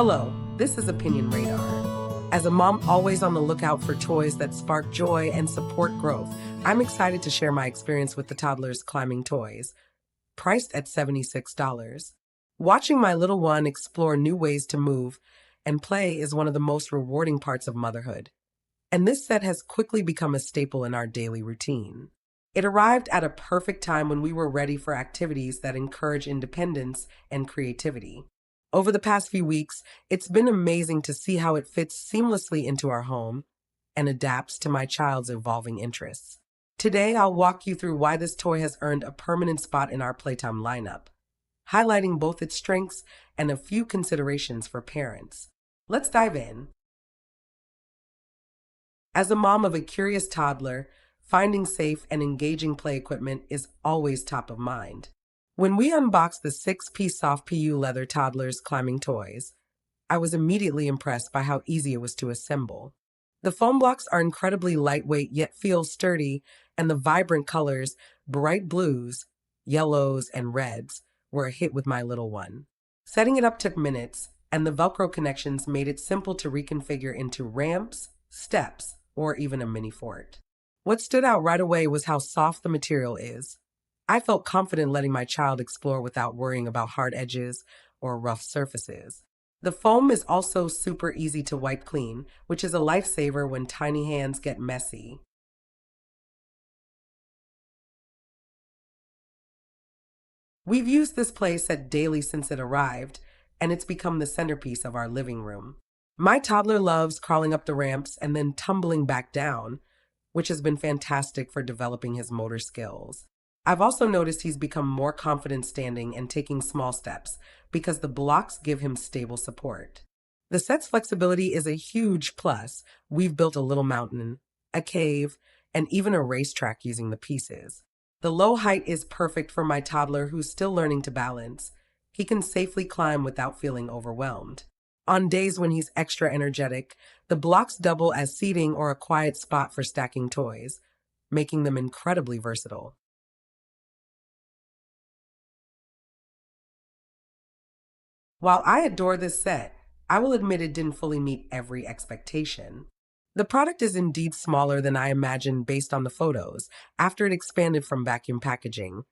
Hello, this is Opinion Radar. As a mom always on the lookout for toys that spark joy and support growth, I'm excited to share my experience with the Toddlers Climbing Toys, priced at $76. Watching my little one explore new ways to move and play is one of the most rewarding parts of motherhood, and this set has quickly become a staple in our daily routine. It arrived at a perfect time when we were ready for activities that encourage independence and creativity. Over the past few weeks, it's been amazing to see how it fits seamlessly into our home and adapts to my child's evolving interests. Today, I'll walk you through why this toy has earned a permanent spot in our playtime lineup, highlighting both its strengths and a few considerations for parents. Let's dive in. As a mom of a curious toddler, finding safe and engaging play equipment is always top of mind. When we unboxed the 6-piece soft PU leather Toddlers Climbing Toys, I was immediately impressed by how easy it was to assemble. The foam blocks are incredibly lightweight yet feel sturdy, and the vibrant colors, bright blues, yellows, and reds, were a hit with my little one. Setting it up took minutes, and the Velcro connections made it simple to reconfigure into ramps, steps, or even a mini fort. What stood out right away was how soft the material is. I felt confident letting my child explore without worrying about hard edges or rough surfaces. The foam is also super easy to wipe clean, which is a lifesaver when tiny hands get messy. We've used this play set daily since it arrived, and it's become the centerpiece of our living room. My toddler loves crawling up the ramps and then tumbling back down, which has been fantastic for developing his motor skills. I've also noticed he's become more confident standing and taking small steps because the blocks give him stable support. The set's flexibility is a huge plus. We've built a little mountain, a cave, and even a racetrack using the pieces. The low height is perfect for my toddler who's still learning to balance. He can safely climb without feeling overwhelmed. On days when he's extra energetic, the blocks double as seating or a quiet spot for stacking toys, making them incredibly versatile. While I adore this set, I will admit it didn't fully meet every expectation. The product is indeed smaller than I imagined based on the photos. After it expanded from vacuum packaging,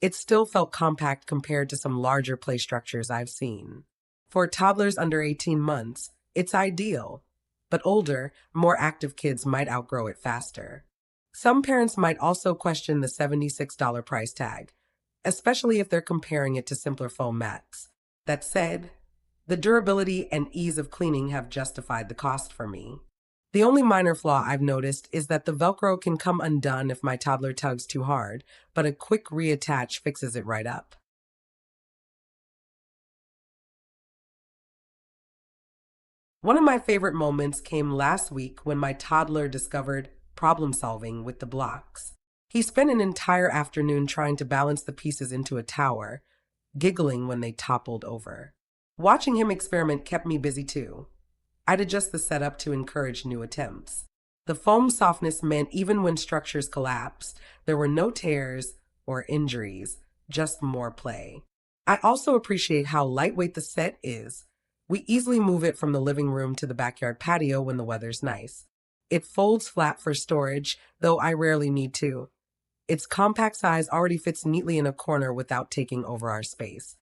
it still felt compact compared to some larger play structures I've seen. For toddlers under 18 months, it's ideal, but older, more active kids might outgrow it faster. Some parents might also question the $76 price tag, especially if they're comparing it to simpler foam mats. That said, the durability and ease of cleaning have justified the cost for me. The only minor flaw I've noticed is that the Velcro can come undone if my toddler tugs too hard, but a quick reattach fixes it right up. One of my favorite moments came last week when my toddler discovered problem solving with the blocks. He spent an entire afternoon trying to balance the pieces into a tower, giggling when they toppled over. Watching him experiment kept me busy too. I'd adjust the setup to encourage new attempts. The foam softness meant even when structures collapsed, there were no tears or injuries, just more play. I also appreciate how lightweight the set is. We easily move it from the living room to the backyard patio when the weather's nice. It folds flat for storage, though I rarely need to. Its compact size already fits neatly in a corner without taking over our space.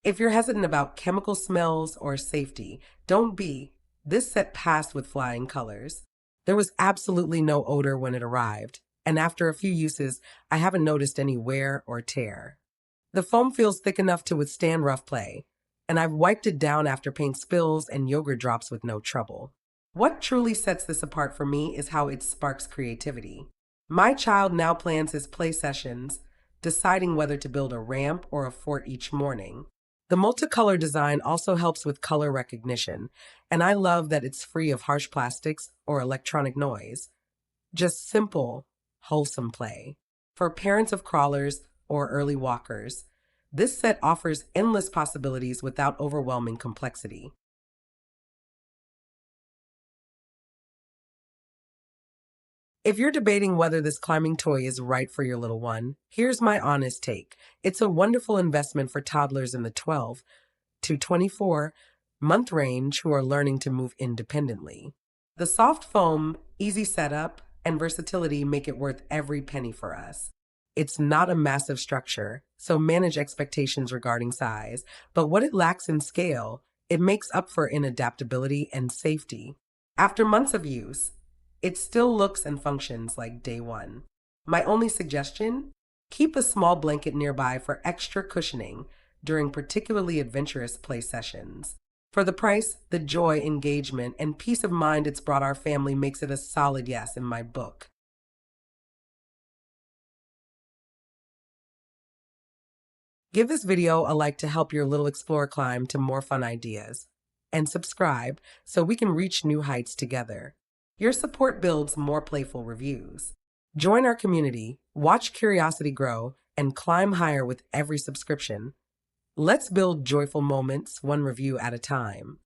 If you're hesitant about chemical smells or safety, don't be. This set passed with flying colors. There was absolutely no odor when it arrived, and after a few uses, I haven't noticed any wear or tear. The foam feels thick enough to withstand rough play, and I've wiped it down after paint spills and yogurt drops with no trouble. What truly sets this apart for me is how it sparks creativity. My child now plans his play sessions, deciding whether to build a ramp or a fort each morning. The multicolor design also helps with color recognition, and I love that it's free of harsh plastics or electronic noise. Just simple, wholesome play. For parents of crawlers or early walkers, this set offers endless possibilities without overwhelming complexity. If you're debating whether this climbing toy is right for your little one, here's my honest take. It's a wonderful investment for toddlers in the 12 to 24-month range who are learning to move independently. The soft foam, easy setup, and versatility make it worth every penny for us. It's not a massive structure, so manage expectations regarding size, but what it lacks in scale, it makes up for in adaptability and safety. After months of use, it still looks and functions like day one. My only suggestion? Keep a small blanket nearby for extra cushioning during particularly adventurous play sessions. For the price, the joy, engagement, and peace of mind it's brought our family makes it a solid yes in my book. Give this video a like to help your little explorer climb to more fun ideas. And subscribe so we can reach new heights together. Your support builds more playful reviews. Join our community, watch curiosity grow, and climb higher with every subscription. Let's build joyful moments one review at a time.